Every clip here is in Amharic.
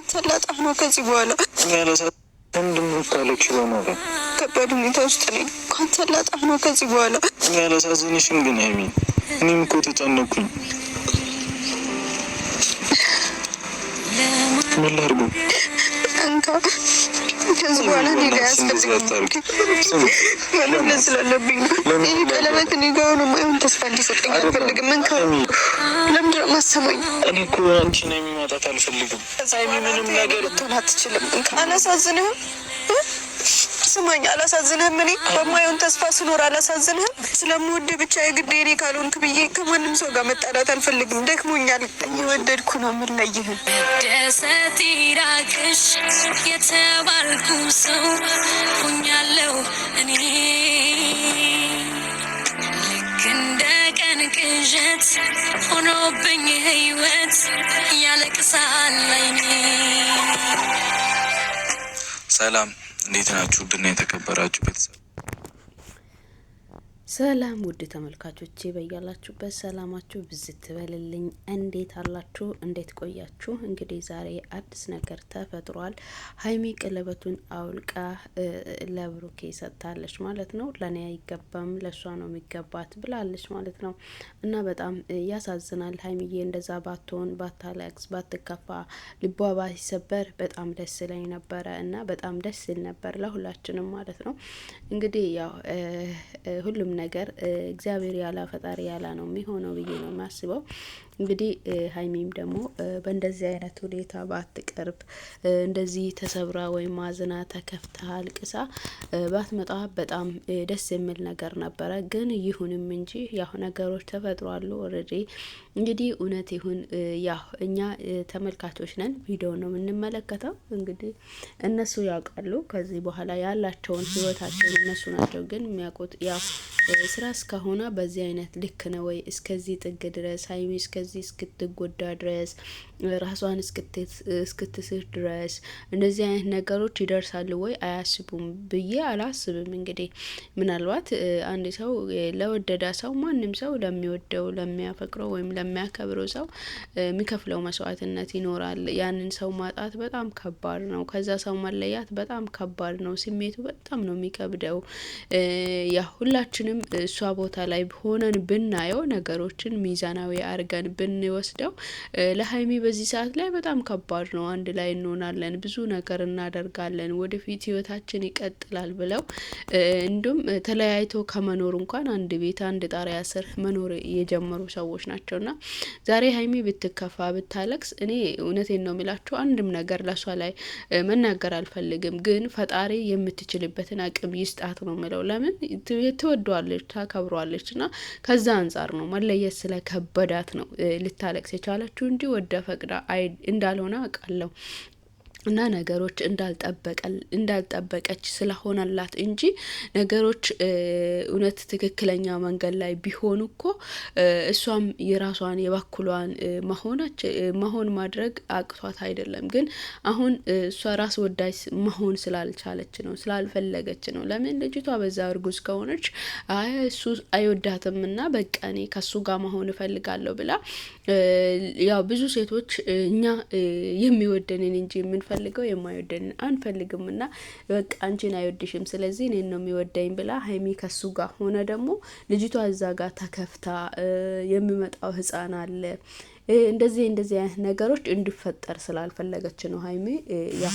ሰላጣ ነው ከዚህ በኋላ እንደምታለቅሽ በማለት ከባድ ሁኔታ ውስጥ ነኝ። እንኳን ሰላጣ ነው ከዚህ በኋላ ያላሳዝንሽም። ግን ሀይሚ እኔም እኮ ተጨነኩኝ። ምን ላድርግ? እንካ ከዚህ በኋላ እኔ ጋር ያስፈልግ መለስ ስላለብኝ ይህ ቀለበት እኔ ጋር ሆኖ ማይሆን ተስፋ እንዲሰጠኝ አልፈልግም። እንካ ለምንድን ነው የማሰማኝ? እኔ እኮ አንቺን የሚማጣት አልፈልግም። ከዛ ምንም ነገር ልትሆን አትችልም። እንካ አላሳዝንህም? ስማኝ፣ አላሳዝንህም? እኔ በማይሆን ተስፋ ስኖር አላሳዝንህም? ስለምወድ ብቻ የግድ እኔ ካልሆንክ ብዬ ከማንም ሰው ጋር መጣላት አልፈልግም። ደክሞኛል። እየወደድኩ ነው የምለይህን። ደሰት ይራቅሽ የተባልኩ ሰው ሆኛለሁ እኔ ልክ እንደ ቀን ቅዠት ሆኖብኝ ህይወት ያለቅሳል አይኔ። ሰላም፣ እንዴት ናችሁ? ውድና የተከበራችሁ ቤተሰብ ሰላም ውድ ተመልካቾቼ በያላችሁበት ሰላማችሁ ብዝት ትበልልኝ። እንዴት አላችሁ? እንዴት ቆያችሁ? እንግዲህ ዛሬ አዲስ ነገር ተፈጥሯል። ሀይሚ ቀለበቱን አውልቃ ለብሩኬ ሰጥታለች ማለት ነው። ለኔ አይገባም ለሷ ነው የሚገባት ብላለች ማለት ነው። እና በጣም ያሳዝናል። ሀይሚዬ እንደዛ ባትሆን፣ ባታለቅስ፣ ባትከፋ፣ ልቧ ባይሰበር በጣም ደስ ይለኝ ነበረ እና በጣም ደስ ይል ነበር ለሁላችንም ማለት ነው። እንግዲህ ያው ሁሉም ነገር እግዚአብሔር ያላ ፈጣሪ ያላ ነው የሚሆነው ብዬ ነው የማስበው። እንግዲህ ሀይሚም ደግሞ በእንደዚህ አይነት ሁኔታ ባትቀርብ፣ እንደዚህ ተሰብራ ወይም ማዝና ተከፍታ አልቅሳ ባትመጣ በጣም ደስ የሚል ነገር ነበረ። ግን ይሁንም እንጂ ያው ነገሮች ተፈጥሯሉ። ኦልሬዲ እንግዲህ እውነት ይሁን ያው እኛ ተመልካቾች ነን፣ ቪዲዮ ነው የምንመለከተው። እንግዲህ እነሱ ያውቃሉ ከዚህ በኋላ ያላቸውን ህይወታቸውን እነሱ ናቸው ግን የሚያውቁት። ያው ስራ እስከሆነ በዚህ አይነት ልክ ነው ወይ እስከዚህ ጥግ ድረስ ሀይሚ እስከዚህ እስክትጎዳ ድረስ ራሷን እስክትስር ድረስ እንደዚህ አይነት ነገሮች ይደርሳሉ ወይ አያስቡም ብዬ አላስብም። እንግዲህ ምናልባት አንድ ሰው ለወደዳ ሰው ማንም ሰው ለሚወደው ለሚያፈቅረው ወይም ለሚያከብረው ሰው የሚከፍለው መስዋዕትነት ይኖራል። ያንን ሰው ማጣት በጣም ከባድ ነው። ከዛ ሰው መለያት በጣም ከባድ ነው። ስሜቱ በጣም ነው የሚከብደው። ያ ሁላችንም እሷ ቦታ ላይ ሆነን ብናየው ነገሮችን ሚዛናዊ አርገን ብንወስደው ለሀይሚ በዚህ ሰዓት ላይ በጣም ከባድ ነው። አንድ ላይ እንሆናለን፣ ብዙ ነገር እናደርጋለን፣ ወደፊት ህይወታችን ይቀጥላል ብለው እንዲሁም ተለያይቶ ከመኖር እንኳን አንድ ቤት አንድ ጣሪያ ስር መኖር የጀመሩ ሰዎች ናቸውና ዛሬ ሀይሚ ብትከፋ ብታለቅስ እኔ እውነቴን ነው የሚላችሁ አንድም ነገር ለሷ ላይ መናገር አልፈልግም። ግን ፈጣሪ የምትችልበትን አቅም ይስጣት ነው የምለው። ለምን ትወደዋለች፣ ታከብሯለች እና ከዛ አንጻር ነው መለየት ስለከበዳት ነው ልታለቅስ የቻለችው እንጂ ወደ ፈቅዳ እንዳልሆነ አውቃለሁ። እና ነገሮች እንዳልጠበቀች ስለሆነላት እንጂ ነገሮች እውነት ትክክለኛ መንገድ ላይ ቢሆኑ እኮ እሷም የራሷን የበኩሏን መሆን ማድረግ አቅቷት አይደለም። ግን አሁን እሷ ራስ ወዳጅ መሆን ስላልቻለች ነው፣ ስላልፈለገች ነው። ለምን ልጅቷ በዛ እርጉዝ ከሆነች እሱ አይወዳትም እና በቃ እኔ ከሱ ጋር መሆን እፈልጋለሁ ብላ ያው ብዙ ሴቶች እኛ የሚወደንን እንጂ ፈልገው የማይወደንን አንፈልግም እና በቃ አንቺን አይወድሽም ስለዚህ እኔን ነው የሚወደኝ ብላ ሀይሚ ከሱ ጋር ሆነ ደግሞ ልጅቷ እዛ ጋር ተከፍታ የሚመጣው ህፃን አለ። እንደዚህ አይነት ነገሮች እንዲፈጠር ስላልፈለገች ነው ሀይሚ ያ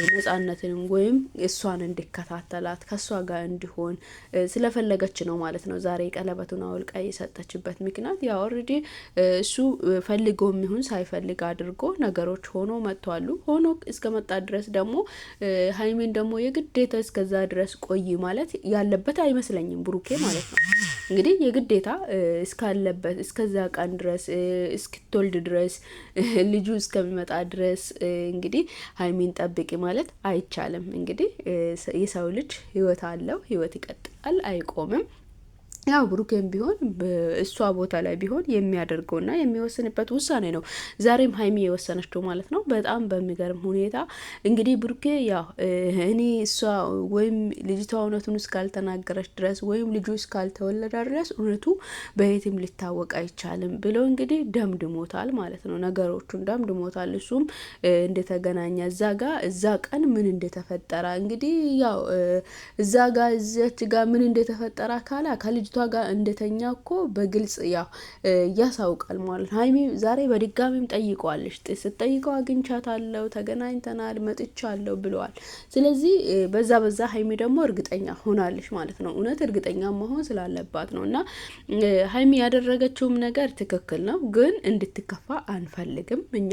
ነጻነትን ወይም እሷን እንዲከታተላት ከሷ ጋር እንዲሆን ስለፈለገች ነው ማለት ነው። ዛሬ ቀለበቱን አውልቃ የሰጠችበት ምክንያት ያው ኦልሬዲ እሱ ፈልጎም ይሁን ሳይፈልግ አድርጎ ነገሮች ሆኖ መጥቷሉ። ሆኖ እስከመጣ ድረስ ደግሞ ሀይሚን ደግሞ የግዴታ እስከዛ ድረስ ቆይ ማለት ያለበት አይመስለኝም ብሩኬ ማለት ነው። እንግዲህ የግዴታ እስካለበት እስከዛ ቀን ድረስ እስክትወልድ ድረስ ልጁ እስከሚመጣ ድረስ እንግዲህ ሀይሚን ጠብቂ ማለት አይቻልም። እንግዲህ የሰው ልጅ ህይወት አለው፣ ህይወት ይቀጥላል፣ አይቆምም። ያው ብሩኬም ቢሆን በእሷ ቦታ ላይ ቢሆን የሚያደርገውና የሚወስንበት ውሳኔ ነው ዛሬም ሀይሚ የወሰነችው ማለት ነው። በጣም በሚገርም ሁኔታ እንግዲህ ብሩኬ ያው እኔ እሷ ወይም ልጅቷ እውነቱን እስካልተናገረች ድረስ ወይም ልጁ እስካልተወለደ ድረስ እውነቱ በየትም ሊታወቅ አይቻልም ብሎ እንግዲህ ደምድሞታል ማለት ነው። ነገሮቹን ደምድሞታል። እሱም እንደተገናኘ እዛ ቀን ምን እንደተፈጠረ እንግዲህ ያው እዛ ጋር እዚያች ጋር ምን እንደተፈጠረ ካላ ከልጅ ጋር እንደተኛ እኮ በግልጽ ያው ያሳውቃል ማለት ነው። ሀይሚ ዛሬ በድጋሚም ጠይቀዋለች። ስትጠይቀው አግኝቻታለሁ፣ ተገናኝተናል፣ መጥቻለሁ ብለዋል። ስለዚህ በዛ ሀይሚ ደግሞ እርግጠኛ ሆናለች ማለት ነው። እውነት እርግጠኛ መሆን ስላለባት ነው። እና ሀይሚ ያደረገችውም ነገር ትክክል ነው፣ ግን እንድትከፋ አንፈልግም። እኛ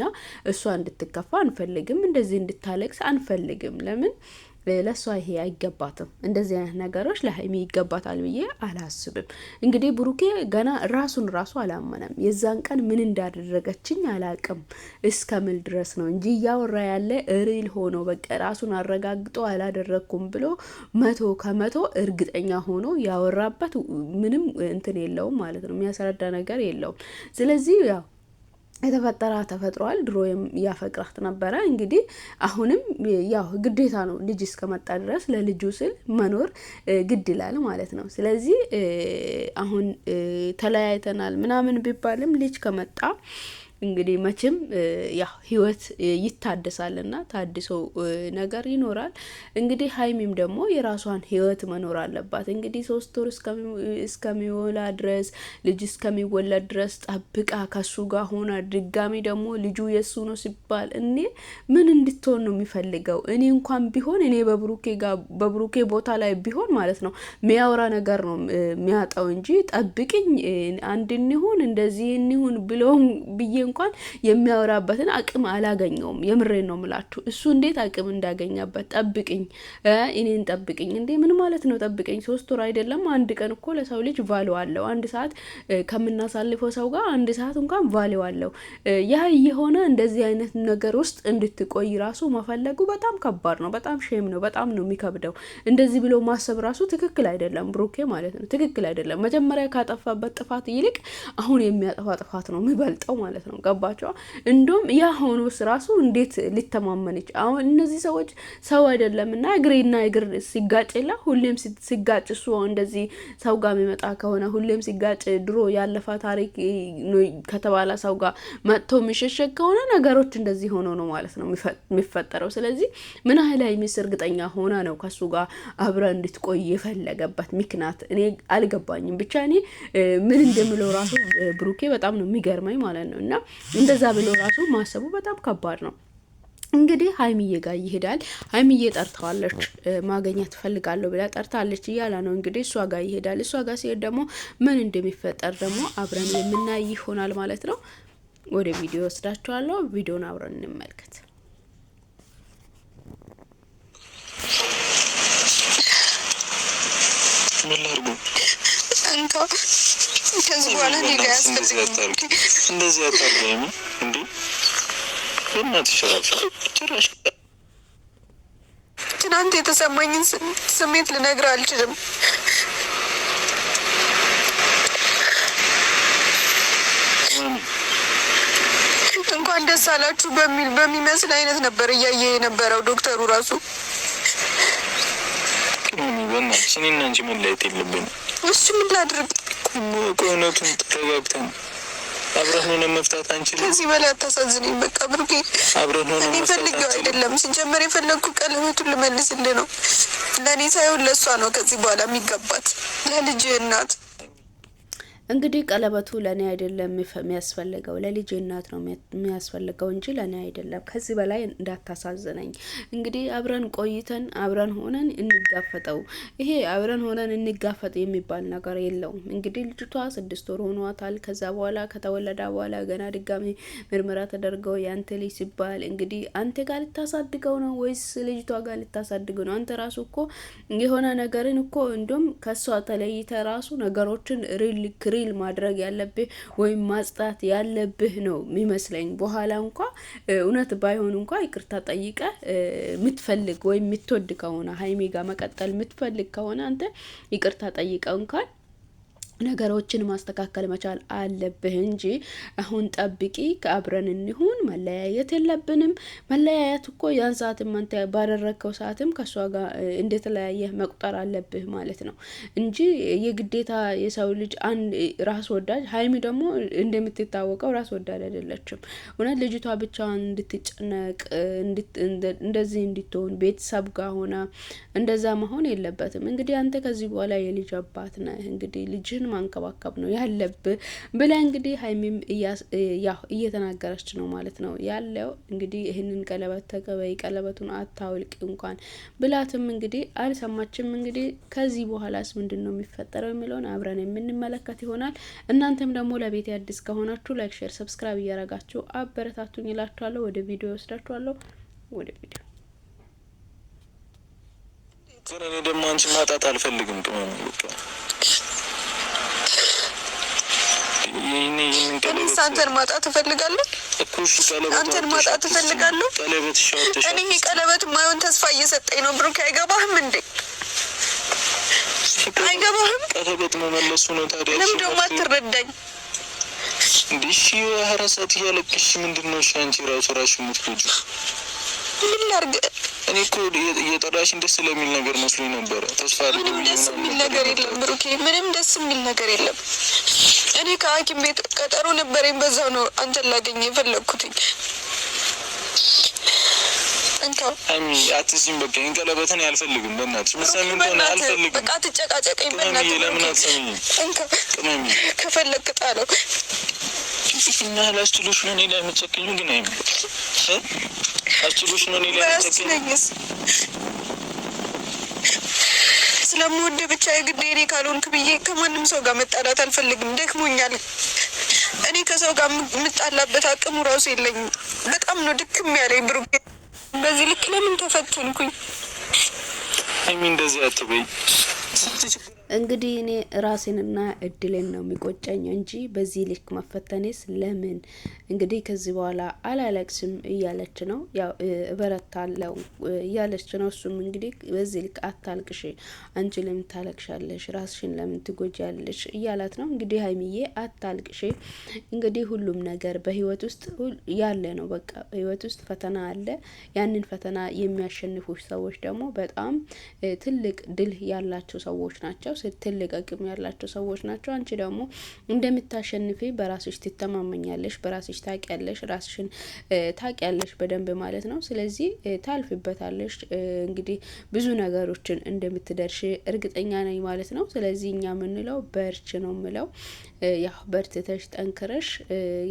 እሷ እንድትከፋ አንፈልግም፣ እንደዚህ እንድታለቅስ አንፈልግም። ለምን ለሷ ይሄ አይገባትም። እንደዚህ አይነት ነገሮች ለሀይሚ ይገባታል ብዬ አላስብም። እንግዲህ ብሩኬ ገና ራሱ አላመነም። የዛን ቀን ምን እንዳደረገችኝ አላቅም እስከምል ድረስ ነው እንጂ እያወራ ያለ ሪል ሆኖ በቃ ራሱን አረጋግጦ አላደረግኩም ብሎ 100% እርግጠኛ ሆኖ ያወራበት ምንም እንትን የለውም ማለት ነው። የሚያስረዳ ነገር የለውም። ስለዚህ ያው የተፈጠራ ተፈጥሯል። ድሮም ያፈቅራት ነበረ። እንግዲህ አሁንም ያው ግዴታ ነው ልጅ እስከመጣ ድረስ ለልጁ ስል መኖር ግድ ይላል ማለት ነው። ስለዚህ አሁን ተለያይተናል ምናምን ቢባልም ልጅ ከመጣ እንግዲህ መቼም ያው ህይወት ይታደሳልና ታድሶ ነገር ይኖራል። እንግዲህ ሀይሚም ደግሞ የራሷን ህይወት መኖር አለባት። እንግዲህ 3 ወር እስከሚወላ ድረስ ልጅ እስከሚወለድ ድረስ ጠብቃ ከሱ ጋር ሆና ድጋሚ ደግሞ ልጁ የሱ ነው ሲባል እኔ ምን እንድትሆን ነው የሚፈልገው? እኔ እንኳን ቢሆን እኔ በብሩኬ ቦታ ላይ ቢሆን ማለት ነው ሚያወራ ነገር ነው የሚያጣው እንጂ ጠብቅኝ አንድ እንሁን እንደዚህ እንሁን ብሎም ብዬ እንኳን የሚያወራበትን አቅም አላገኘውም። የምሬን ነው ምላችሁ። እሱ እንዴት አቅም እንዳገኛበት ጠብቅኝ እኔን ጠብቅኝ እንዴ ምን ማለት ነው? ጠብቅኝ 3 ወር አይደለም 1 ቀን እኮ ለሰው ልጅ ቫልዩ አለው። 1 ሰዓት ከምናሳልፈው ሰው ጋር 1 ሰዓት እንኳን ቫልዩ አለው። ያ የሆነ እንደዚህ አይነት ነገር ውስጥ እንድትቆይ ራሱ መፈለጉ በጣም ከባድ ነው። በጣም ሼም ነው። በጣም ነው የሚከብደው። እንደዚህ ብሎ ማሰብ ራሱ ትክክል አይደለም ብሩኬ ማለት ነው። ትክክል አይደለም። መጀመሪያ ካጠፋበት ጥፋት ይልቅ አሁን የሚያጠፋ ጥፋት ነው የሚበልጠው ማለት ነው። ገባቸው? እንደውም ያ ሆኖስ ራሱ እንዴት ሊተማመንች? አሁን እነዚህ ሰዎች ሰው አይደለም እና እግሬና እግር ሲጋጭ የለ ሁሌም ሲጋጭ እሱ እንደዚህ ሰው ጋር የሚመጣ ከሆነ ሁሌም ሲጋጭ ድሮ ያለፈ ታሪክ ከተባለ ሰው ጋር መጥቶ የሚሸሸግ ከሆነ ነገሮች እንደዚህ ሆኖ ነው ማለት ነው የሚፈጠረው። ስለዚህ ምን ያህል ሀይሚስ እርግጠኛ ሆና ነው ከሱ ጋር አብረ እንድትቆይ የፈለገበት ምክንያት እኔ አልገባኝም። ብቻ እኔ ምን እንደምለው ራሱ ብሩኬ በጣም ነው የሚገርመኝ ማለት ነው። እና እንደዛ ብሎ ራሱ ማሰቡ በጣም ከባድ ነው። እንግዲህ ሀይሚዬ ጋር ይሄዳል። ሀይሚዬ ጠርተዋለች፣ ማገኘት ትፈልጋለሁ ብላ ጠርታለች እያለ ነው እንግዲህ እሷ ጋር ይሄዳል። እሷ ጋር ሲሄድ ደግሞ ምን እንደሚፈጠር ደግሞ አብረን የምናይ ይሆናል ማለት ነው። ወደ ቪዲዮ ወስዳችኋለሁ። ቪዲዮን አብረን እንመልከት። ከዚህ በኋላ እንደዚህ አታርገኝ እንዴ! ትናንት የተሰማኝን ስሜት ልነግርህ አልችልም። እንኳን ደስ አላችሁ በሚመስል አይነት ነበር እያየ የነበረው ዶክተሩ ራሱ። በእናትሽ እኔና አንቺ መለያየት የለብንም። እሱ ምን ላድርግ? እውነቱን ተረጋግተን አብረን ሆነን መፍታት አንችልም? ከዚህ በላይ አታሳዝነኝ። በቃ ብሩኬ፣ አብረን ሆነን እኔ ፈልጌው አይደለም። ሲጀመር የፈለግኩ ቀለበቱን ልመልስልህ ነው። ለእኔ ሳይሆን ለእሷ ነው ከዚህ በኋላ የሚገባት፣ ለልጅ እናት። እንግዲህ ቀለበቱ ለኔ አይደለም የሚያስፈልገው ለልጅ እናት ነው የሚያስፈልገው እንጂ ለኔ አይደለም። ከዚህ በላይ እንዳታሳዝነኝ። እንግዲህ አብረን ቆይተን አብረን ሆነን እንጋፈጠው። ይሄ አብረን ሆነን እንጋፈጥ የሚባል ነገር የለውም። እንግዲህ ልጅቷ 6 ወር ሆኗታል። ከዛ በኋላ ከተወለደ በኋላ ገና ድጋሚ ምርመራ ተደርገው ያንተ ልጅ ሲባል እንግዲህ አንተ ጋር ልታሳድገው ነው ወይስ ልጅቷ ጋር ልታሳድገው ነው? አንተ ራሱ እኮ የሆነ ነገርን እኮ እንደም ከሷ ተለይተ ራሱ ነገሮችን ሪል ማድረግ ያለብህ ወይም ማጽዳት ያለብህ ነው የሚመስለኝ። በኋላ እንኳ እውነት ባይሆን እንኳ ይቅርታ ጠይቀ የምትፈልግ ወይም የምትወድ ከሆነ ሀይሚ ጋር መቀጠል የምትፈልግ ከሆነ አንተ ይቅርታ ጠይቀ እንኳን ነገሮችን ማስተካከል መቻል አለብህ እንጂ አሁን ጠብቂ ከአብረን እንሁን መለያየት የለብንም። መለያየት እኮ ያን ሰዓትም አንተ ባደረግከው ሰዓትም ከሷ ጋር እንደተለያየ መቁጠር አለብህ ማለት ነው እንጂ የግዴታ የሰው ልጅ አንድ ራስ ወዳድ። ሀይሚ ደግሞ እንደምትታወቀው ራስ ወዳድ አይደለችም። እውነት ልጅቷ ብቻዋን እንድትጨነቅ እንደዚህ እንድትሆን ቤተሰብ ጋር ሆና እንደዛ መሆን የለበትም። እንግዲህ አንተ ከዚህ በኋላ የልጅ አባት ነህ። እንግዲህ ልጅህን ማንከባከብ ነው ያለብህ ብላ እንግዲህ ሀይሚም እየተናገረች ነው ማለት ነው ያለው። እንግዲህ ይህንን ቀለበት ተቀበይ፣ ቀለበቱን አታውልቂ እንኳን ብላትም እንግዲህ አልሰማችም። እንግዲህ ከዚህ በኋላስ ምንድን ነው የሚፈጠረው የሚለውን አብረን የምንመለከት ይሆናል። እናንተም ደግሞ ለቤት አዲስ ከሆናችሁ ላይክ፣ ሼር፣ ሰብስክራይብ እያረጋችሁ አበረታቱኝ ይላችኋለሁ። ወደ ቪዲዮ ወስዳችኋለሁ። ወደ ቪዲዮ ግን እኔ ደግሞ አንቺን ማጣት አልፈልግም። ቅመም አንተን ማጣት እፈልጋለሁ። አንተን ማጣት እፈልጋለሁ። እኔ ይሄ ቀለበት ማይሆን ተስፋ እየሰጠኝ ነው። ብሩክ አይገባህም እንዴ? አይገባህም? ቀለበት መመለሱ ነው ታዲያ። ለምን ደግሞ አትረዳኝ? እንዲሽ ሀረሳት እያለቅሽ ምንድነው? እሺ አንቺ ራሱ የምትልጁ ምን ላድርግ? እኔ እኮ እየጠራሽን ደስ ስለሚል ነገር መስሎኝ ነበረ። ተስፋ ምንም ደስ የሚል ነገር የለም ብሩኬ፣ ምንም ደስ የሚል ነገር የለም። እኔ ከሐኪም ቤት ቀጠሮ ነበረኝ። በዛው ነው አንተን ላገኝ የፈለግኩትኝ። እንካው አሚ አትሲም። በቃ ቀለበትን አልፈልግም። በእናትሽ ምሳምን ሆነ አልፈልግም። በቃ ትጨቃጨቀኝ በእናትሽ። ለምን አትሰሚኝ? እንካ ቅመሚ ከፈለክ ጣለው። እና ላስችሎሽ ነው እኔ ላይ የምትጨክኙ ግን አይም አስችሎሽ ነው እኔ ላይ የምትጨክኙ። ስለምወድ ብቻ የግድ እኔ ካልሆንክ ብዬ ከማንም ሰው ጋር መጣላት አልፈልግም። ደክሞኛል። እኔ ከሰው ጋር የምጣላበት አቅሙ ራሱ የለኝም። በጣም ነው ድክም ያለኝ ብሩክ። በዚህ ልክ ለምን ተፈተንኩኝ? አይሚ እንደዚህ አትበይ። እንግዲህ እኔ ራሴንና እድሌን ነው የሚቆጨኝ እንጂ በዚህ ልክ መፈተኔስ ለምን? እንግዲህ ከዚህ በኋላ አላለቅስም እያለች ነው፣ ያው እበረታለሁ እያለች ነው። እሱም እንግዲህ በዚህ ልክ አታልቅሽ፣ አንቺ ለምን ታለቅሻለሽ? ራስሽን ለምን ትጎጃለሽ? እያላት ነው። እንግዲህ ሀይሚዬ አታልቅሽ። እንግዲህ ሁሉም ነገር በህይወት ውስጥ ያለ ነው። በቃ በህይወት ውስጥ ፈተና አለ። ያንን ፈተና የሚያሸንፉ ሰዎች ደግሞ በጣም ትልቅ ድል ያላቸው ሰዎች ናቸው። ትልቅ አቅም ያላቸው ሰዎች ናቸው። አንቺ ደግሞ እንደምታሸንፊ በራስሽ ትተማመኛለሽ፣ በራስሽ ታውቂያለሽ፣ ራስሽን ታውቂያለሽ በደንብ ማለት ነው። ስለዚህ ታልፊበታለሽ። እንግዲህ ብዙ ነገሮችን እንደምትደርሽ እርግጠኛ ነኝ ማለት ነው። ስለዚህ እኛ የምንለው በርች ነው የምለው። ያው በርትተሽ ጠንክረሽ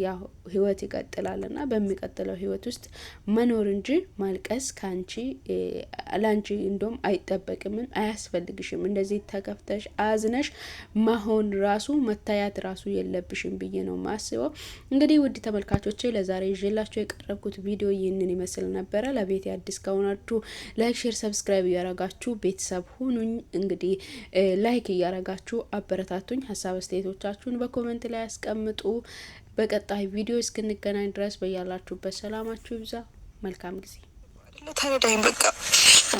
ያው ህይወት ይቀጥላልና በሚቀጥለው ህይወት ውስጥ መኖር እንጂ ማልቀስ ካንቺ ላንቺ እንደውም አይጠበቅም፣ አያስፈልግሽም። እንደዚህ ተከፍተሽ አዝነሽ መሆን ራሱ መታያት ራሱ የለብሽም ብዬ ነው ማስበው። እንግዲህ ውድ ተመልካቾቼ ለዛሬ ይዤላችሁ የቀረብኩት ቪዲዮ ይህንን ይመስል ነበረ። ለቤት አዲስ ከሆናችሁ ላይክ፣ ሼር፣ ሰብስክራይብ እያረጋችሁ ቤተሰብ ሁኑኝ። እንግዲህ ላይክ እያረጋችሁ አበረታቱኝ። ሀሳብ አስተያየቶቻችሁን በኮሜንት ላይ ያስቀምጡ። በቀጣይ ቪዲዮ እስክንገናኝ ድረስ በያላችሁበት ሰላማችሁ ይብዛ። መልካም ጊዜ። ተረዳኝ በቃ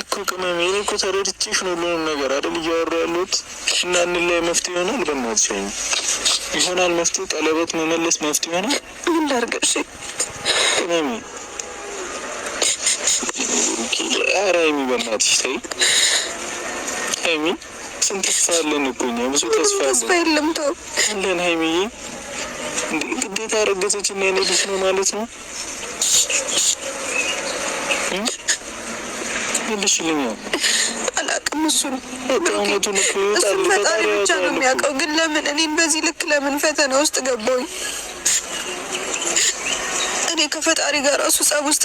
እኮ ቅመም፣ እኔ እኮ ተረድቼሽ ነው ሁሉንም ነገር አይደል እያወራ ያለሁት። እና እንላይ መፍትሄ ይሆናል። በእናትሽ ይሆናል መፍትሄ። ቀለበት መመለስ መፍትሄ ይሆናል። ምን ላድርግ? እሺ ቅመም፣ ኧረ ሀይሚ በእናትሽ ተይ። ሀይሚ ስንት ተስፋ አለን እኮ እኛ፣ ብዙ ተስፋ አለን። ተስፋ የለም ተው አለን ሀይሚዬ። እንዴ ግዴታ ረገዘች እና የኔ ልጅ ነው ማለት ነው? ይልሽልኛል አላውቅም። እሱን ፈጣሪ ብቻ ነው የሚያውቀው። ግን ለምን እኔን በዚህ ልክ ለምን ፈተና ውስጥ ገባሁኝ? እኔ ከፈጣሪ ጋር ራሱ ጸብ ውስጥ